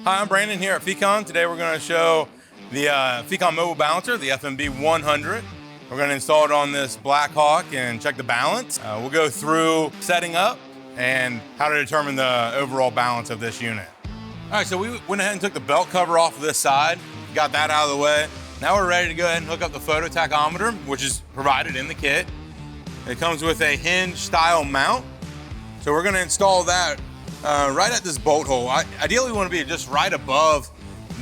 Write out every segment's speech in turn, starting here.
Hi, I'm Brandon here at Fecon. Today we're going to show the Fecon mobile balancer, the FMB100. We're going to install it on this Black Hawk and check the balance. We'll go through setting up and how to determine the overall balance of this unit. All right, so we went ahead and took the belt cover off of this side, got that out of the way. Now we're ready to go ahead and hook up the photo tachometer, which is provided in the kit. It comes with a hinge style mount. So we're going to install that right at this bolt hole. Ideally, we want to be just right above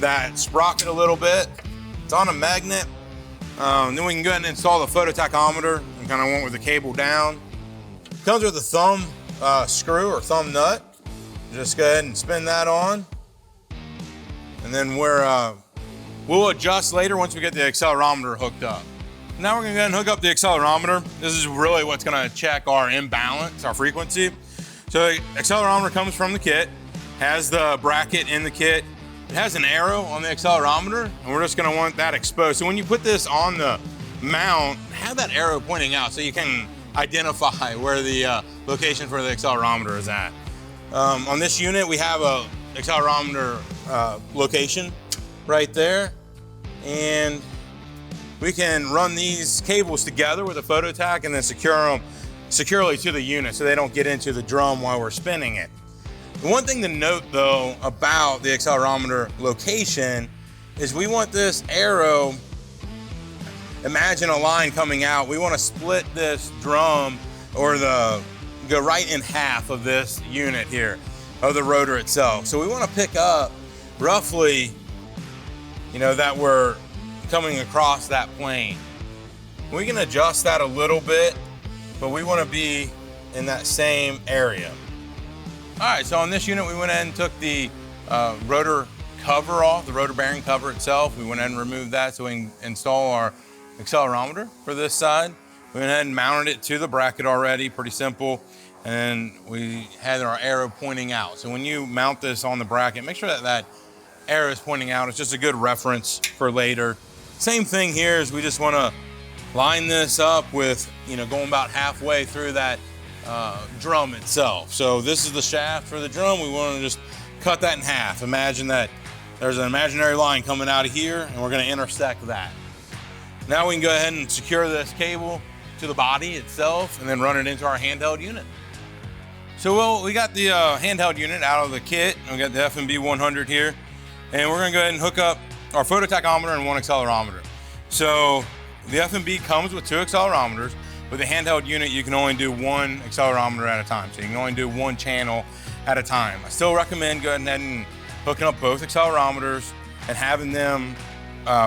that sprocket a little bit. It's on a magnet. Then we can go ahead and install the photo tachometer and kind of went with the cable down. It comes with a thumb screw or thumb nut. Just go ahead and spin that on. And then we'll adjust later once we get the accelerometer hooked up. Now we're gonna go ahead and hook up the accelerometer. This is really what's gonna check our imbalance, our frequency. So the accelerometer comes from the kit, has the bracket in the kit. It has an arrow on the accelerometer, and we're just gonna want that exposed. So when you put this on the mount, have that arrow pointing out so you can identify where the location for the accelerometer is at. On this unit, we have a accelerometer location right there, and we can run these cables together with a photo tack and then secure them securely to the unit so they don't get into the drum while we're spinning it. The one thing to note though about the accelerometer location is we want this arrow, imagine a line coming out, we want to split this drum or go right in half of this unit here, of the rotor itself. So we want to pick up roughly, that we're coming across that plane. We can adjust that a little bit, but we want to be in that same area. All right, so on this unit, we went ahead and took the rotor cover off, the rotor bearing cover itself. We went ahead and removed that so we can install our accelerometer for this side. We went ahead and mounted it to the bracket already, pretty simple. And we had our arrow pointing out. So when you mount this on the bracket, make sure that that arrow is pointing out. It's just a good reference for later. Same thing here is we just want to line this up with, going about halfway through that drum itself. So this is the shaft for the drum. We want to just cut that in half. Imagine that there's an imaginary line coming out of here and we're going to intersect that. Now we can go ahead and secure this cable to the body itself and then run it into our handheld unit. So we got the handheld unit out of the kit. We got the FMB100 here, and we're gonna go ahead and hook up our photo tachometer and one accelerometer. So the FMB comes with two accelerometers. With the handheld unit, you can only do one accelerometer at a time. So you can only do one channel at a time. I still recommend going ahead and hooking up both accelerometers and having them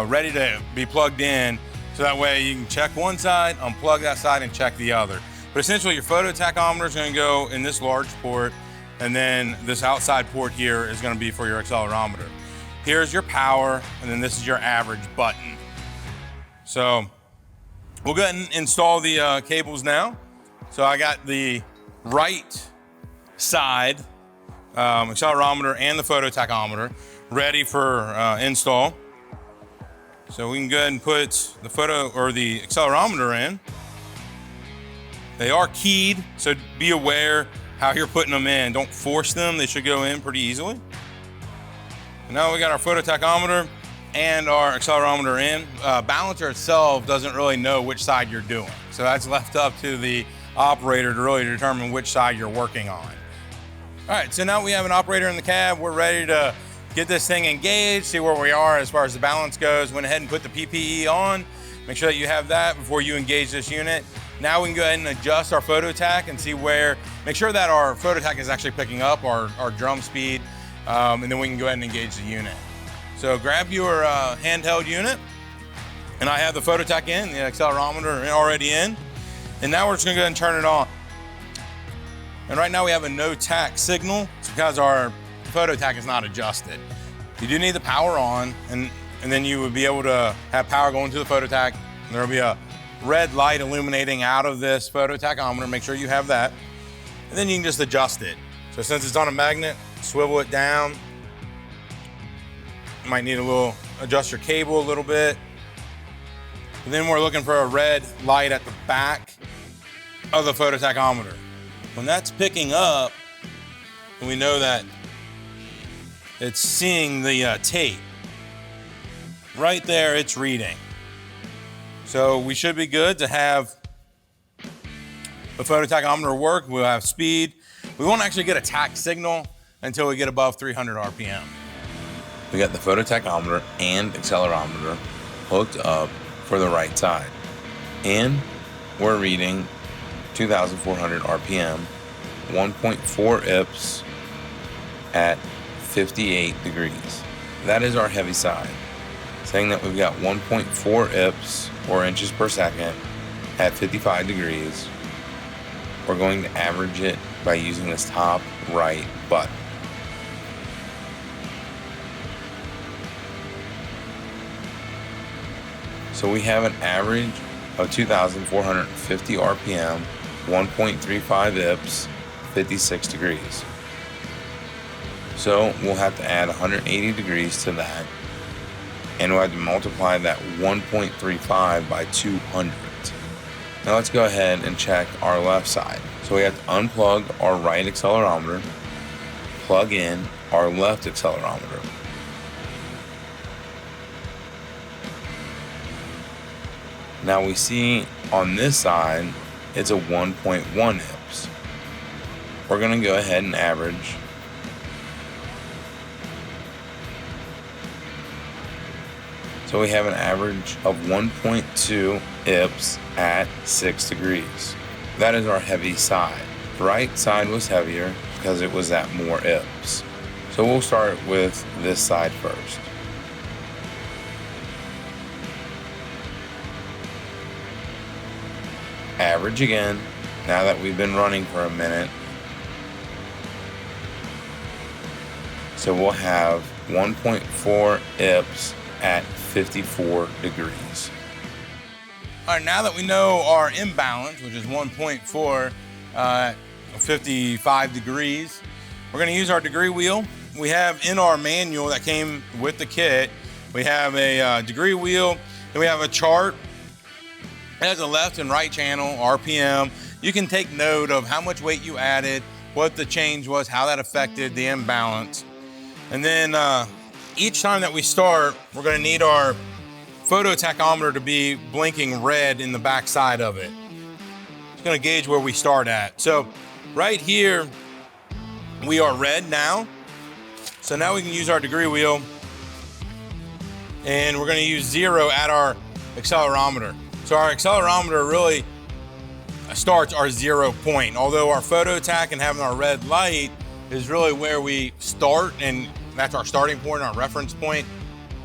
ready to be plugged in, so that way you can check one side, unplug that side, and check the other. But essentially, your photo tachometer is going to go in this large port, and then this outside port here is going to be for your accelerometer. Here's your power, and then this is your average button. So we'll go ahead and install the cables now. So I got the right side accelerometer and the photo tachometer ready for install. So we can go ahead and put the photo or the accelerometer in. They are keyed, so be aware how you're putting them in. Don't force them, they should go in pretty easily. And now we got our photo tachometer and our accelerometer in. Balancer itself doesn't really know which side you're doing. So that's left up to the operator to really determine which side you're working on. All right, so now we have an operator in the cab. We're ready to get this thing engaged, see where we are as far as the balance goes. Went ahead and put the PPE on. Make sure that you have that before you engage this unit. Now we can go ahead and adjust our photo tack and see make sure that our photo tack is actually picking up our drum speed, and then we can go ahead and engage the unit. So grab your handheld unit, and I have the photo tack in, the accelerometer already in, and now we're just gonna go ahead and turn it on. And right now we have a no tack signal. It's because our photo tack is not adjusted. You do need the power on, and then you would be able to have power going to the photo tack. And there'll be a red light illuminating out of this photo tachometer. Make sure you have that. And then you can just adjust it. So since it's on a magnet, swivel it down. You might need adjust your cable a little bit. And then we're looking for a red light at the back of the photo tachometer. When that's picking up, and we know that it's seeing the tape. Right there, it's reading. So we should be good to have the photo tachometer work. We'll have speed. We won't actually get a tach signal until we get above 300 RPM. We got the photo tachometer and accelerometer hooked up for the right side. And we're reading 2,400 RPM, 1.4 IPS at 58 degrees. That is our heavy side, saying that we've got 1.4 IPS or inches per second at 55 degrees. We're going to average it by using this top right button. So we have an average of 2,450 RPM, 1.35 IPS, 56 degrees. So we'll have to add 180 degrees to that, and we'll have to multiply that 1.35 by 200. Now let's go ahead and check our left side. So we have to unplug our right accelerometer, plug in our left accelerometer. Now we see on this side, it's a 1.1 IPS. We're gonna go ahead and average. So we have an average of 1.2 IPS at 6 degrees. That is our heavy side. The right side was heavier because it was at more IPS. So we'll start with this side first. Average again, now that we've been running for a minute. So we'll have 1.4 IPS at 54 degrees. All right, now that we know our imbalance, which is 1.4, 55 degrees, we're gonna use our degree wheel. We have in our manual that came with the kit, we have a degree wheel, and we have a chart. It has a left and right channel, RPM. You can take note of how much weight you added, what the change was, how that affected the imbalance. And then each time that we start, we're gonna need our photo tachometer to be blinking red in the back side of it. It's gonna gauge where we start at. So right here, we are red now. So now we can use our degree wheel, and we're gonna use 0 at our accelerometer. So our accelerometer really starts our 0 point. Although our photo tach and having our red light is really where we start, and that's our starting point, our reference point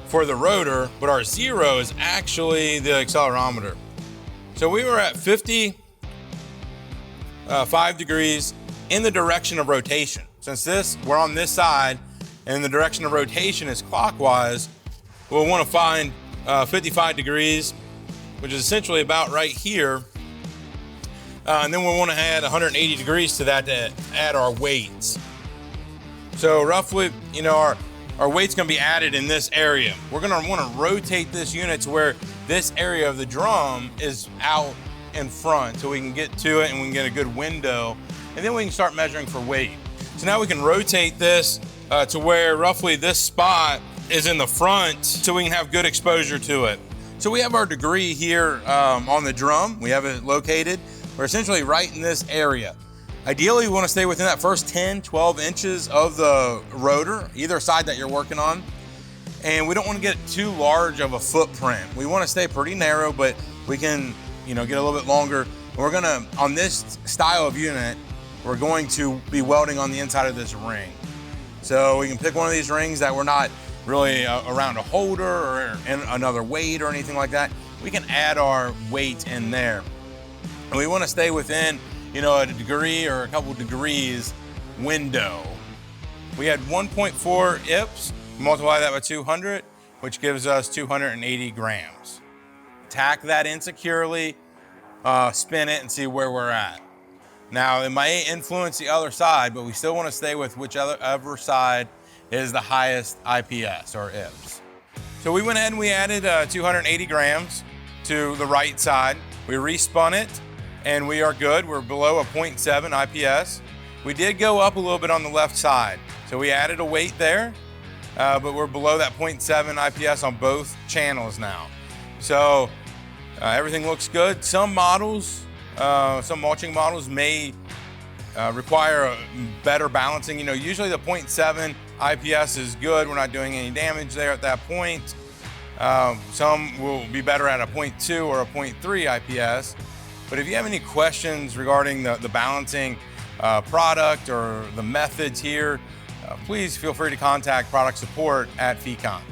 for the rotor, but our 0 is actually the accelerometer. So we were at 55 degrees in the direction of rotation. Since we're on this side and the direction of rotation is clockwise, we'll want to find 55 degrees, which is essentially about right here. And then we'll want to add 180 degrees to that to add our weights. So roughly, you know, our weight's gonna be added in this area. We're gonna wanna rotate this unit to where this area of the drum is out in front so we can get to it and we can get a good window, and then we can start measuring for weight. So now we can rotate this to where roughly this spot is in the front so we can have good exposure to it. So we have our degree here on the drum. We have it located. We're essentially right in this area. Ideally, we want to stay within that first 10, 12 inches of the rotor, either side that you're working on. And we don't want to get too large of a footprint. We want to stay pretty narrow, but we can, you know, get a little bit longer. We're gonna, on this style of unit, we're going to be welding on the inside of this ring. So we can pick one of these rings that we're not really around a holder or in another weight or anything like that. We can add our weight in there. And we want to stay within, you know, a degree or a couple degrees window. We had 1.4 IPS, multiply that by 200, which gives us 280 grams. Tack that in securely, spin it and see where we're at. Now, it might influence the other side, but we still want to stay with whichever side is the highest IPS or IPS. So we went ahead and we added 280 grams to the right side. We respun it and we are good. We're below a 0.7 IPS. We did go up a little bit on the left side. So we added a weight there but we're below that 0.7 IPS on both channels now. So everything looks good. Some models, some mulching models may require better balancing. You know, usually the 0.7 IPS is good. We're not doing any damage there at that point. Some will be better at a 0.2 or a 0.3 IPS. But if you have any questions regarding the balancing product or the methods here, please feel free to contact product support at Fecon.